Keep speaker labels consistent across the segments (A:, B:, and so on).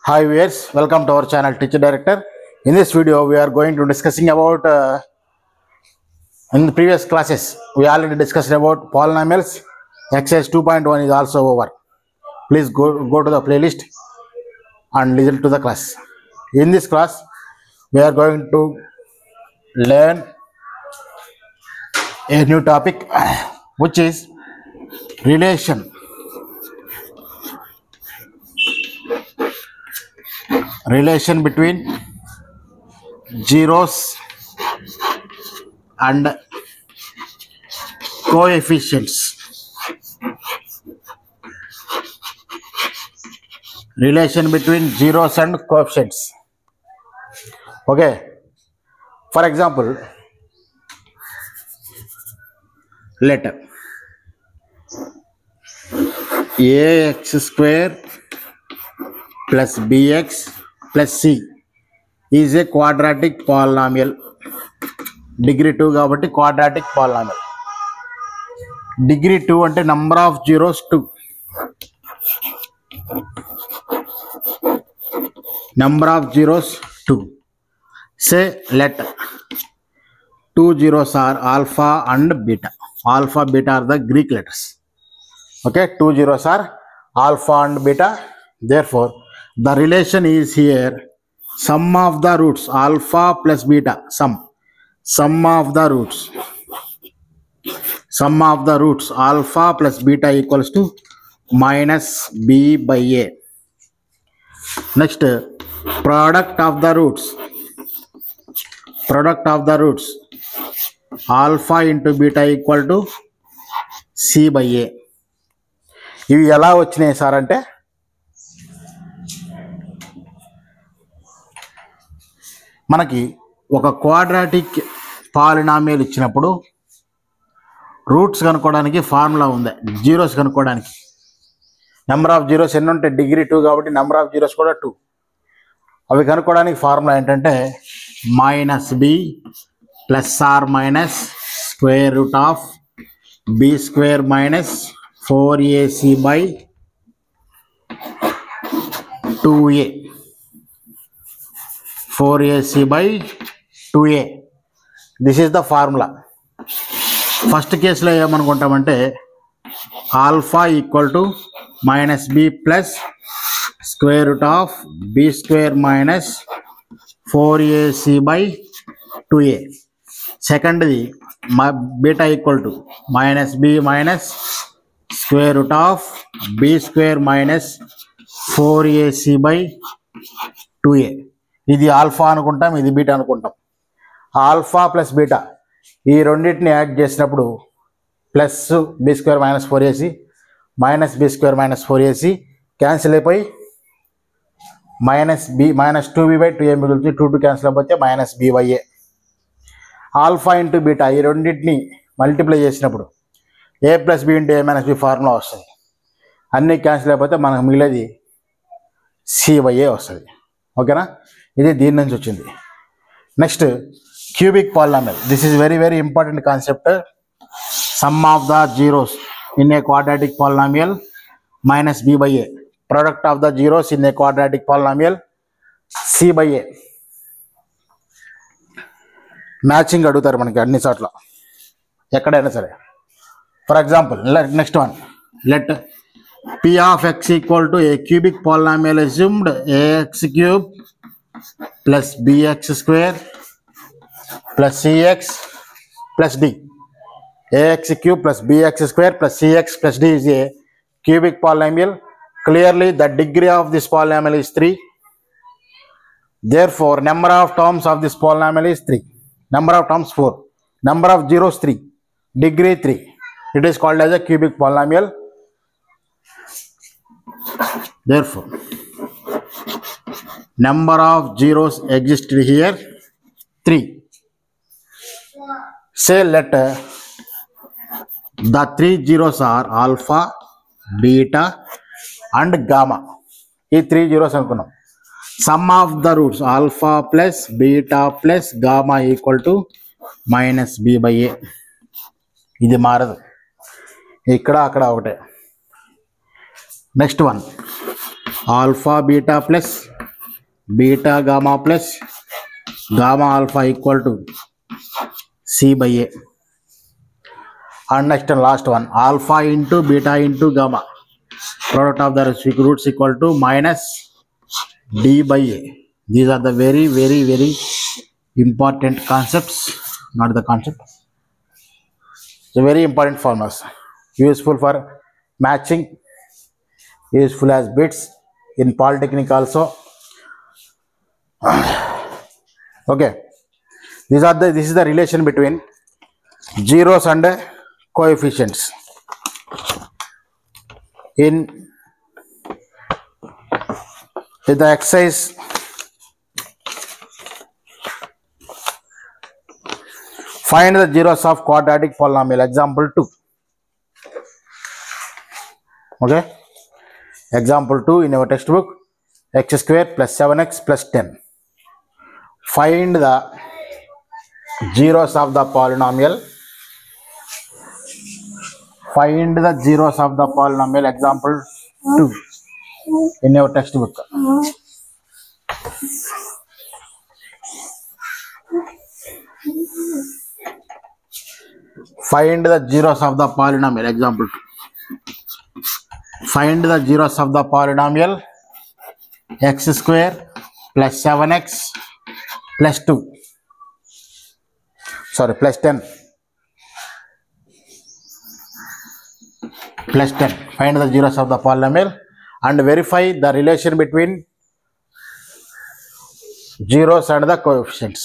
A: Hi viewers, welcome to our channel Teacher Director. In this video we are going to discussing about in the previous classes we already discussed about polynomials. Exercise 2.1 is also over. Please go to the playlist and listen to the class. In this class we are going to learn a new topic which is relation between zeros and coefficients. Relation between zeros and coefficients. Okay, for example, let ax square plus bx plus c is a quadratic polynomial. Degree 2 కాబట్టి quadratic polynomial. Degree 2 అంటే number of zeros 2. Number of zeros 2. Say let two zeros are alpha and beta. Alpha, beta are the Greek letters. Okay, two zeros are alpha and beta. Therefore, the relation is here sum of the roots alpha plus beta. Sum of the roots alpha plus beta equals to minus b by a. Next, product of the roots alpha into beta equal to c by a. ఇవి ఎలా వచ్చినాయి sir అంటే మనకి ఒక quadratic polynomial ఇచ్చినప్పుడు roots కనుక్కోవడానికి formula ఉంది. Zeros కనుక్కోవడానికి నెంబర్ ఆఫ్ జీరోస్ ఎన్ని ఉంటాయి? డిగ్రీ 2 కాబట్టి నెంబర్ ఆఫ్ జీరోస్ కూడా 2. అవి కనుక్కోవడానికి ఫార్ములా ఏంటంటే minus B plus or minus square root of B square minus 4ac by 2a. 4ac by 2a. This is the formula. First కేసులో ఏమనుకుంటామంటే alpha equal to minus B plus square root of B square minus 4ac by 2a. సెకండ్ది beta equal to minus B minus square root of B square minus 4ac by 2a. ఇది alpha అనుకుంటాం, ఇది beta అనుకుంటాం. Alpha plus beta ఈ రెండింటిని add చేసినప్పుడు plus b square minus 4ac minus b square minus 4ac cancel అయిపోయి minus 2b by 2a మిగులుతుంది. 2 cancel అయిపోతే minus b by a. Alpha into beta ఈ రెండింటిని మల్టిప్లై చేసినప్పుడు a plus b into a minus b formula వస్తుంది. అన్నీ cancel అయిపోతే మనకు మిగిలేది సి బై ఏ వస్తుంది. ఓకేనా, ఇది దీని నుంచి వచ్చింది. Next cubic polynomial. This is very very important concept. Sum of the zeros in a quadratic polynomial minus b by a. Product of the zeros in a quadratic polynomial c by a. Matching అడుగుతారు మనకి అన్ని చోట్ల ఎక్కడైనా సరే. For example next one, let p of x equal to a cubic polynomial assumed ax cube plus bx square plus cx plus d. Ax cube plus bx square plus cx plus d is a cubic polynomial. Clearly the degree of this polynomial is 3. Therefore number of terms of this polynomial is 3. Number of terms 4. Number of zeros 3. Degree 3. It is called as a cubic polynomial. Therefore, number of zeros existed here 3. Say let the 3 zeros are alpha, beta and gamma. ఈ 3 zeros అనుకున్నాం. Sum of the roots alpha plus beta plus gamma equal to minus b by a. ఇది మారదు, ఇక్కడ అక్కడ ఒకటే. Next one, alpha beta plus beta gamma plus gamma alpha equal to C by A. And next and last one, alpha into beta into gamma, product of the roots equal to minus D by A. These are the very important concepts, not the concept. So very important formulas, useful for matching, useful as bits in polytechnic also. Okay, this is the relation between zeros and coefficients in the exercise. Find the zeros of quadratic polynomial, example 2. Okay, example 2 in our textbook, x square plus 7x plus 10. Find the zeros of the polynomial. Find the zeros of the polynomial, example 2 in your textbook. Find the zeros of the polynomial, example 2. Find the zeros of the polynomial x square plus 7x plus 2. Sorry, plus 10. Plus 10. Find the zeros of the polynomial and verify the relation between zeros and the coefficients.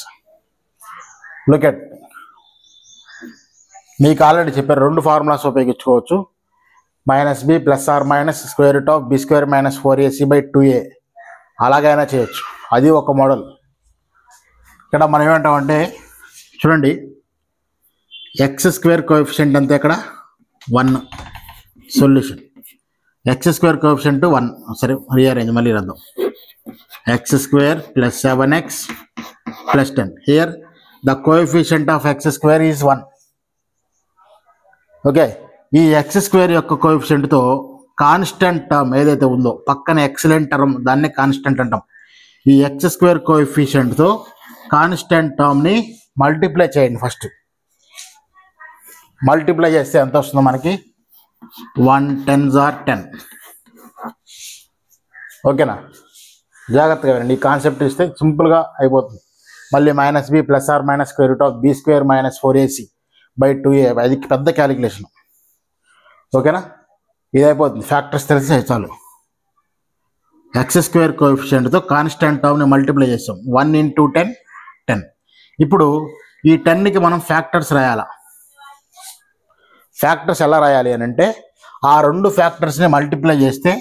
A: Look at, మీకు already చెప్పారు, రెండు formulas ఉపయోగించుకోవచ్చు. Minus B plus or minus square root of B square minus 4ac by 2a, అలాగైనా చేయొచ్చు. అది ఒక model. ఇక్కడ మనం ఏమంటామంటే చూడండి, ఎక్స్ స్క్వేర్ కోఎఫిషియంట్ అంతే ఇక్కడ 1. Solution X square coefficient 1. సరే, రీఅరేంజ్ మళ్ళీ రాద్దాం. X square plus 7x plus 10. Here the coefficient of X square is 1. Okay, ఈ ఎక్స్ స్క్వేర్ యొక్క కోఎఫిషియంట్తో కాన్స్టెంట్ టర్మ్ ఏదైతే ఉందో పక్కన ఎక్సలెంట్ టర్మ్, దాన్ని కాన్స్టెంట్ అంటాం. ఈ ఎక్స్ స్క్వేర్ కోఎఫిషియంట్తో కాన్స్టెంట్ టర్మ్ని మల్టిప్లై చేయండి. ఫస్ట్ మల్టిప్లై చేస్తే ఎంత వస్తుందో మనకి 1 10s are 10. ఓకేనా, జాగ్రత్తగా వినండి. ఈ కాన్సెప్ట్ ఇస్తే సింపుల్గా అయిపోతుంది. మళ్ళీ minus B plus or minus square root of B square minus 4ac by 2a, అది పెద్ద క్యాలిక్యులేషన్. ఓకేనా, ఇది అయిపోతుంది. ఫ్యాక్టర్స్ తెలిసి చాలు. ఎక్స్ స్క్వేర్ కోఎఫిషియంట్తో కాన్స్టెంట్ టర్మ్ని మల్టిప్లై చేస్తాం. 1 into 10 10. ఇప్పుడు ఈ 10కి మనం ఫ్యాక్టర్స్ రాయాలా. ఫ్యాక్టర్స్ ఎలా రాయాలి అని అంటే, ఆ రెండు ఫ్యాక్టర్స్ని మల్టిప్లై చేస్తే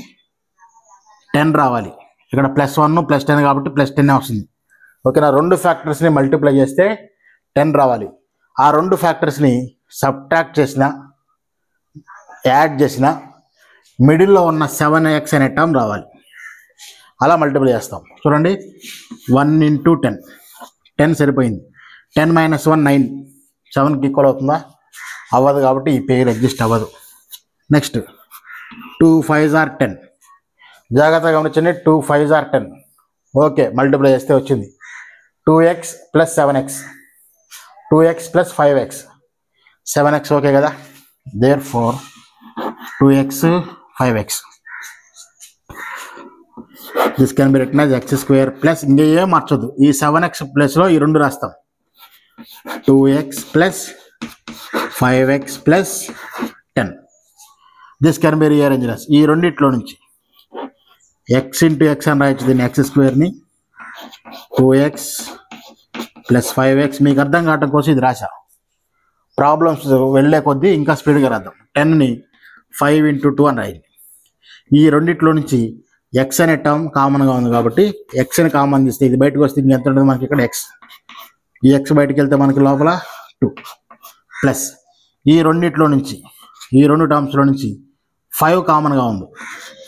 A: 10 రావాలి. ఇక్కడ +1 +10 కాబట్టి +10 వస్తుంది. ఓకేనా, రెండు ఫ్యాక్టర్స్ని మల్టిప్లై చేస్తే 10 రావాలి. ఆ రెండు ఫ్యాక్టర్స్ని సబ్ట్రాక్ట్ చేసిన, యాడ్ చేసిన, మిడిల్లో ఉన్న 7x అనే టర్మ్ రావాలి. అలా మల్టిప్లై చేస్తాం. చూడండి, 1 into 10 10 సరిపోయింది. 10 - 1 9, 7కి ఈక్వల్ అవుతుందా? అవ్వదు, కాబట్టి ఈ పేరు ఎగ్జిస్ట్ అవ్వదు. Next 2 5s are 10. జాగ్రత్తగా గమనించండి, 2 5s are 10. ఓకే, మల్టిప్లై చేస్తే వచ్చింది 2x + 7x, 2x + 5x, 7x. Okay కదా, therefore 2x 5x. This can be written as x square plus, ఇంకా ఏం మార్చొద్దు, ఈ 7x ప్లస్లో ఈ రెండు రాస్తాం. 2x + 5x + 10. This can be rearranged as, ఈ రెండిట్లో నుంచి x into x అని రాయొచ్చు. దీన్ని x స్క్వేర్ని 2x + 5x. మీకు అర్థం కావటం కోసం ఇది రాశా. ప్రాబ్లమ్స్ వెళ్ళే కొద్దీ ఇంకా స్పీడ్గా రాద్దాం. 10ని 5 into 2 అని రాయాలి. ఈ రెండిట్లో నుంచి x అనే టర్మ్ కామన్గా ఉంది కాబట్టి xని కామన్ తీస్తే ఇది బయటకు వస్తే ఇంక ఎంత ఉంటుంది మనకి ఇక్కడ x. ఈ x బయటకు వెళ్తే మనకి లోపల 2 ప్లస్ ఈ రెండిట్లో నుంచి, ఈ రెండు టర్మ్స్లో నుంచి 5 కామన్గా ఉంది.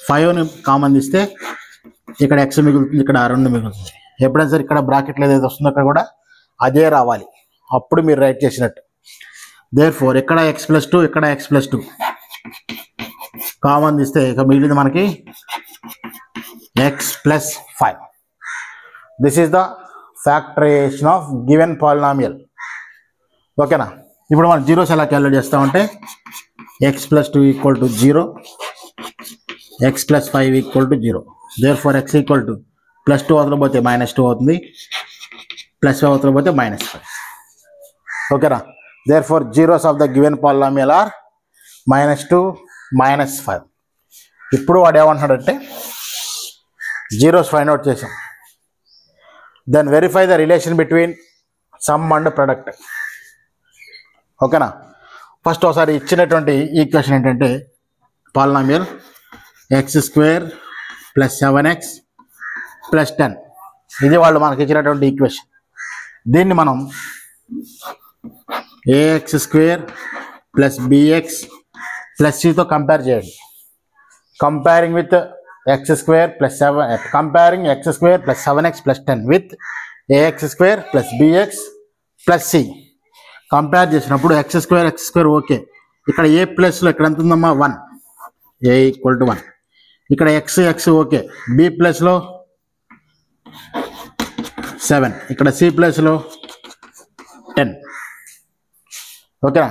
A: 5ని కామన్ తీస్తే ఇక్కడ x మిగులుతుంది, ఇక్కడ 2 మిగులుతుంది. ఎప్పుడైనా సరే ఇక్కడ బ్రాకెట్లో ఏదైతే వస్తుందో అక్కడ కూడా అదే రావాలి, అప్పుడు మీరు రైట్ చేసినట్టు. దేర్ఫోర్ ఇక్కడ x + 2, ఇక్కడ x + 2 కామన్ తీస్తే ఇక మిగిలింది మనకి x + 5. This is the factorization of given polynomial. ఓకేనా? ఇప్పుడు మనం జీరోస్ ఎలా క్యాలిక్యులేట్ చేస్తామంటే x plus 2 equal to 0, x plus 5 equal to 0. Therefore x equal to plus 2 అవతల పోతే -2 అవుతుంది, ప్లస్ 5 అవతల పోతే -5. ఓకేనా? Therefore zeros of the given polynomial are -2, -5. ఇప్పుడు వాడు ఏమంటున్నాడంటే జీరోస్ ఫైండ్ అవుట్ చేసాం, then verify the relation between sum and product. ఓకేనా? ఫస్ట్ ఒకసారి ఇచ్చినటువంటి ఈక్వేషన్ ఏంటంటే పాలినామియల్ x² + 7x + 10, ఇది వాళ్ళు మనకి ఇచ్చినటువంటి ఈక్వేషన్. దీన్ని మనం ax² + bx + c తో కంపేర్ చేయండి. Comparing with x² + 7, comparing x² + 7x + 10 with ax² + bx + c. Compare చేసినప్పుడు x² ఓకే. ఇక్కడ ఏ ప్లస్లో ఇక్కడ ఎంత ఉందమ్మా 1, a ఈక్వల్ టు 1. ఇక్కడ x ఓకే, b ప్లస్లో 7, ఇక్కడ c ప్లస్లో 10. ఓకేనా?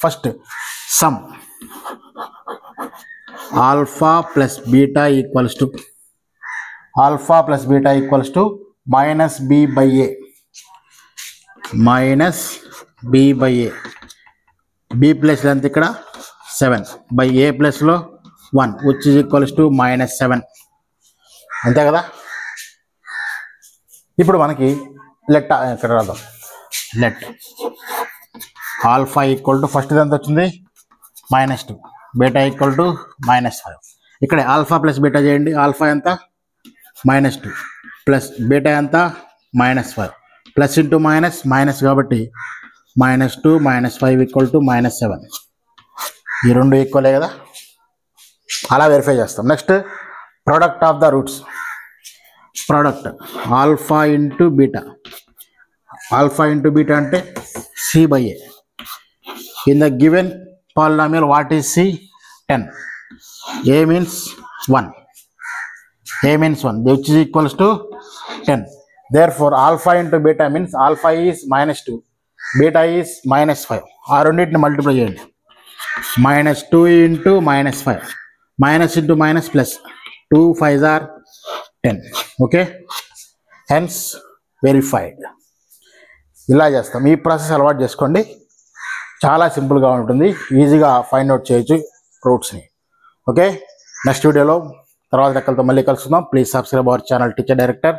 A: First some alpha plus beta equals to -b/a b plus ఎంత ఇక్కడ 7 బై a ప్లస్లో 1 విచ్ ఈజ్ ఈక్వల్స్ టు -7. అంతే కదా? ఇప్పుడు మనకి లెట్ ఇక్కడ రాద్దాం. Let alpha equal to first ఎంత వచ్చింది -2, బీటా ఈక్వల్ టు -5. ఇక్కడ ఆల్ఫా ప్లస్ బీటా చేయండి. ఆల్ఫా ఎంత -2 ప్లస్ బీటా ఎంత -5, ప్లస్ ఇంటూ మైనస్ కాబట్టి -2 -5 ఈక్వల్ టు -7. ఈ రెండు ఈక్వలే కదా? అలా వెరిఫై చేస్తాం. Next product of the roots. Product alpha into beta అంటే c/a. In the given polynomial what is c? 10. a means 1, which is equals to 10. Therefore alpha into beta means alpha is -2, beta is -5. ఆ రెండింటిని multiply చేయండి. -2 into -5, minus into minus plus 2 5s are 10. Okay, hence verified. ఇలా చేస్తాం. ఈ process అలవాటు చేసుకోండి, చాలా సింపుల్గా ఉంటుంది, ఈజీగా ఫైండ్ అవుట్ చేయొచ్చు రూట్స్ని. ఓకే, నెక్స్ట్ వీడియోలో తర్వాత లెక్కలతో మళ్ళీ కలుసుకుందాం. Please subscribe our channel teacher director.